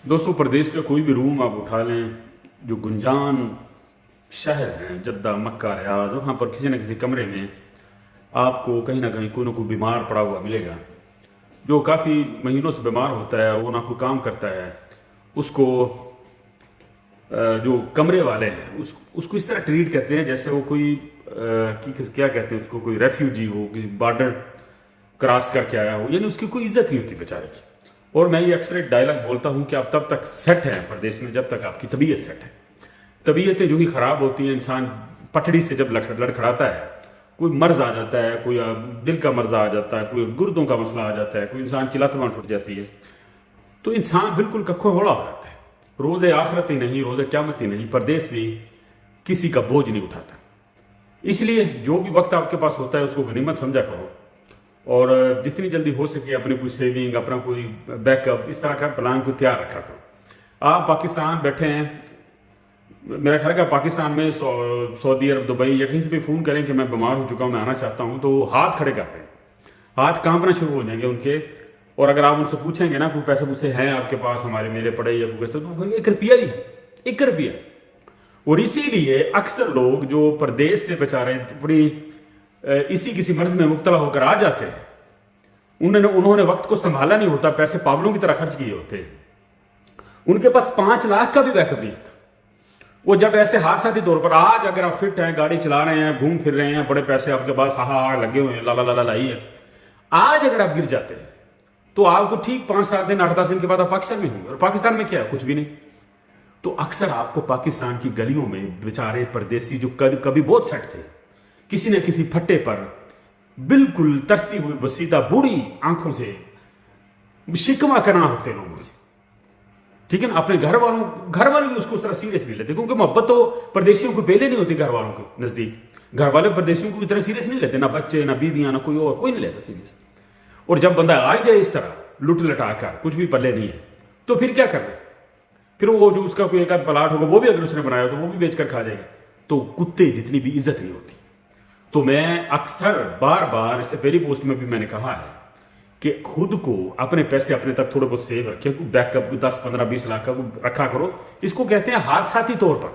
दोस्तों, प्रदेश का कोई भी रूम आप उठा लें, जो गुंजान शहर हैं, जद्दा, मक्का, रियाज, वहाँ पर किसी न किसी कमरे में आपको कहीं ना कहीं कोई ना कोई बीमार पड़ा हुआ मिलेगा, जो काफ़ी महीनों से बीमार होता है और वो ना कोई काम करता है। उसको जो कमरे वाले हैं उसको इस तरह ट्रीट करते हैं जैसे वो कोई क्या कहते हैं उसको, कोई रेफ्यूजी हो, किसी बॉर्डर क्रॉस करके आया हो, यानी उसकी कोई इज्जत नहीं होती बेचारे की। और मैं ये अक्सर एक डायलॉग बोलता हूँ कि आप तब तक सेट हैं प्रदेश में जब तक आपकी तबीयत सेट है। तबीयतें जो ही ख़राब होती हैं, इंसान पटड़ी से जब लड़खड़ाता है, कोई मर्ज आ जाता है, कोई दिल का मर्ज आ जाता है, कोई गुर्दों का मसला आ जाता है, कोई इंसान की लत बांह टूट जाती है, तो इंसान बिल्कुल कखो होड़ा हो जाता है। रोज़े आखिरत ही नहीं, रोज़े क़यामत ही नहीं, परदेश भी किसी का बोझ नहीं उठाता। इसलिए जो भी वक्त आपके पास होता है उसको गनीमत समझा करो और जितनी जल्दी हो सके अपनी कोई सेविंग, अपना कोई बैकअप, इस तरह का प्लान को तैयार रखा करो। आप पाकिस्तान बैठे हैं, मेरा ख्याल है पाकिस्तान में सऊदी अरब, दुबई या कहीं से भी फ़ोन करें कि मैं बीमार हो चुका हूँ, मैं आना चाहता हूँ, तो हाथ खड़े करते हैं, हाथ कांपना शुरू हो जाएंगे उनके। और अगर आप उनसे पूछेंगे ना कोई पैसे पूछे हैं आपके पास, हमारे मेरे पड़े या कोई पैसे, तो 1 रुपया ही है, 1 रुपया। और इसीलिए अक्सर लोग जो प्रदेश से बेचारे बड़ी इसी किसी मर्ज में मुब्तला होकर आ जाते हैं, उन्होंने वक्त को संभाला नहीं होता, पैसे पागलों की तरह खर्च किए होते हैं, उनके पास 5 लाख का भी बैकअप नहीं होता। वो जब ऐसे हादसाती तौर पर, आज अगर आप फिट हैं, गाड़ी चला रहे हैं, घूम फिर रहे हैं, बड़े पैसे आपके पास हा लगे हुए हैं, ला लाई है, आज अगर आप गिर जाते हैं तो आपको ठीक 5-7 दिन 8-10 दिन के बाद आप पाकिस्तान में होंगे। और पाकिस्तान में क्या है? कुछ भी नहीं। तो अक्सर आपको पाकिस्तान की गलियों में बेचारे परदेसी जो कभी बहुत सेट थे, किसी न किसी फट्टे पर बिल्कुल तरसी हुई बसीदा बूढ़ी आंखों से शिकवा करना होते लोगों से, ठीक है ना। अपने घर वाले भी उसको उस तरह सीरियस नहीं लेते, क्योंकि मोहब्बत तो परदेशियों को पहले नहीं होती घर वालों के नजदीक। घर वाले परदेशियों को इतना सीरियस नहीं लेते, ना बच्चे, ना बीबियां, ना कोई और, कोई नहीं लेता सीरियस। और जब बंदा आ जाए इस तरह लुट लटा कर, कुछ भी पल्ले नहीं है, तो फिर क्या करना? फिर वो जो उसका कोई एक आध प्लाट होगा, वो भी अगर उसने बनाया तो वो भी बेचकर खा जाएगा। तो कुत्ते जितनी भी इज्जत नहीं होती। तो मैं अक्सर बार बार, इससे पहली पोस्ट में भी मैंने कहा है कि खुद को, अपने पैसे अपने तक थोड़े बहुत सेव रखें, बैकअप 10-15-20 लाख का रखा करो। इसको कहते हैं हादसाती तौर पर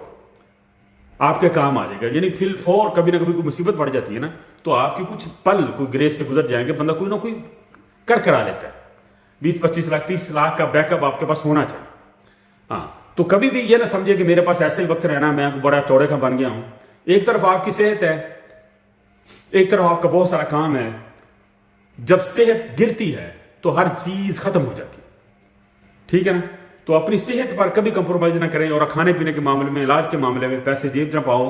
आपके काम आ जाएगा। यानी फिल फॉर कभी ना कभी कोई मुसीबत पड़ जाती है ना, तो आपके कुछ पल कोई ग्रेस से गुजर जाएंगे, बंदा कोई ना कोई करा लेता है। 20-25 लाख 30 लाख का बैकअप आपके पास होना चाहिए। हाँ, तो कभी भी ये ना समझे कि मेरे पास ऐसे ही वक्त रहना, मैं बड़ा चौड़े का बन गया हूं। एक तरफ आपकी सेहत है, एक तरफ आपका बहुत सारा काम है। जब सेहत गिरती है तो हर चीज खत्म हो जाती है, ठीक है ना। तो अपनी सेहत पर कभी कंप्रोमाइज ना करें, और खाने पीने के मामले में, इलाज के मामले में पैसे जेब ना पाओ।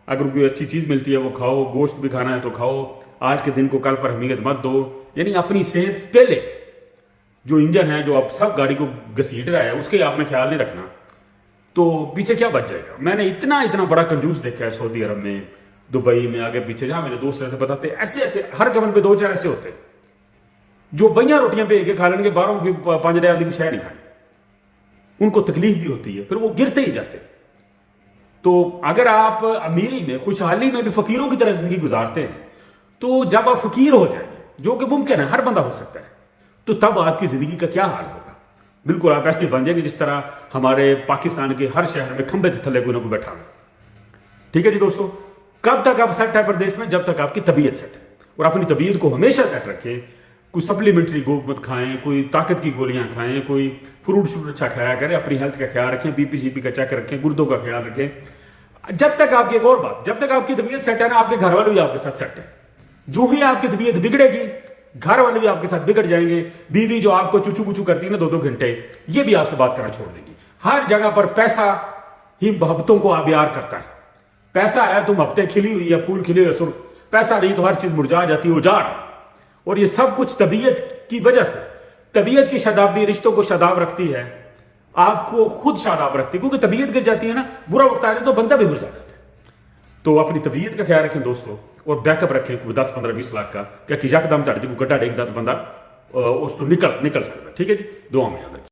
अगर कोई अच्छी चीज मिलती है वो खाओ, गोश्त भी खाना है तो खाओ, आज के दिन को कल पर अहमियत मत दो। यानी अपनी सेहत से पहले, जो इंजन है, जो आप सब गाड़ी को घसीट रहा है, उसके आपने ख्याल नहीं रखना तो पीछे क्या बच जाएगा। मैंने इतना बड़ा कंजूस देखा है सऊदी अरब में, दुबई में, आगे पीछे, जहां मेरे दोस्त रहते बताते, ऐसे हर कमर पे 2-4 ऐसे होते जो बइयां रोटियां पे एक खा लेंगे, 12 की 5 आदि को शायद नहीं खानी। उनको तकलीफ भी होती है, फिर वो गिरते ही जाते। तो अगर आप अमीरी में, खुशहाली में भी फकीरों की तरह जिंदगी गुजारते हैं, तो जब आप फकीर हो जाएंगे, जो कि मुमकिन है, हर बंदा हो सकता है, तो तब आपकी जिंदगी का क्या हाल होगा। बिल्कुल आप ऐसे बन जाएंगे जिस तरह हमारे पाकिस्तान के हर शहर में खंबे थल्ले कोई ना कोई बैठा है। ठीक है जी दोस्तों, कब तक आप सेट है प्रदेश में? जब तक आपकी तबीयत सेट है। और अपनी तबीयत को हमेशा सेट रखें। कोई सप्लीमेंट्री मत खाएं, कोई ताकत की गोलियां खाएं, कोई फ्रूट शूट अच्छा खाया करें, अपनी हेल्थ का ख्याल रखें, बीपी का चेक रखें, गुर्दों का ख्याल रखें। जब तक आपकी, एक और बात, जब तक आपकी तबीयत सेट है ना, आपके घर वाले भी आपके साथ सेट है। जो ही आपकी तबीयत बिगड़ेगी, घर वाले भी आपके साथ बिगड़ जाएंगे। बीवी जो आपको चुचू कुचू करती है ना 2-2 घंटे, ये भी आपसे बात करना छोड़ देगी। हर जगह पर पैसा ही मोहब्बतों को आबियार करता है। पैसा है तो मोहब्बतें खिली हुई है, फूल खिले हुए सुर्ख। पैसा नहीं तो हर चीज मुरझा जाती है, उजाड़। और ये सब कुछ तबीयत की वजह से। तबीयत की शादाबी रिश्तों को शादाब रखती है, आपको खुद शादाब रखती है। क्योंकि तबीयत गिर जाती है ना, बुरा वक्त आ जाए तो बंदा भी मुरझा जाता है। तो अपनी तबीयत का ख्याल रखें दोस्तों, और बैकअप रखें 10-15-20 लाख का, क्या कि यकदम को गड्ढा डेगदा तो बंदा उसको निकल सकता है। ठीक है जी, दुआ में याद रखें।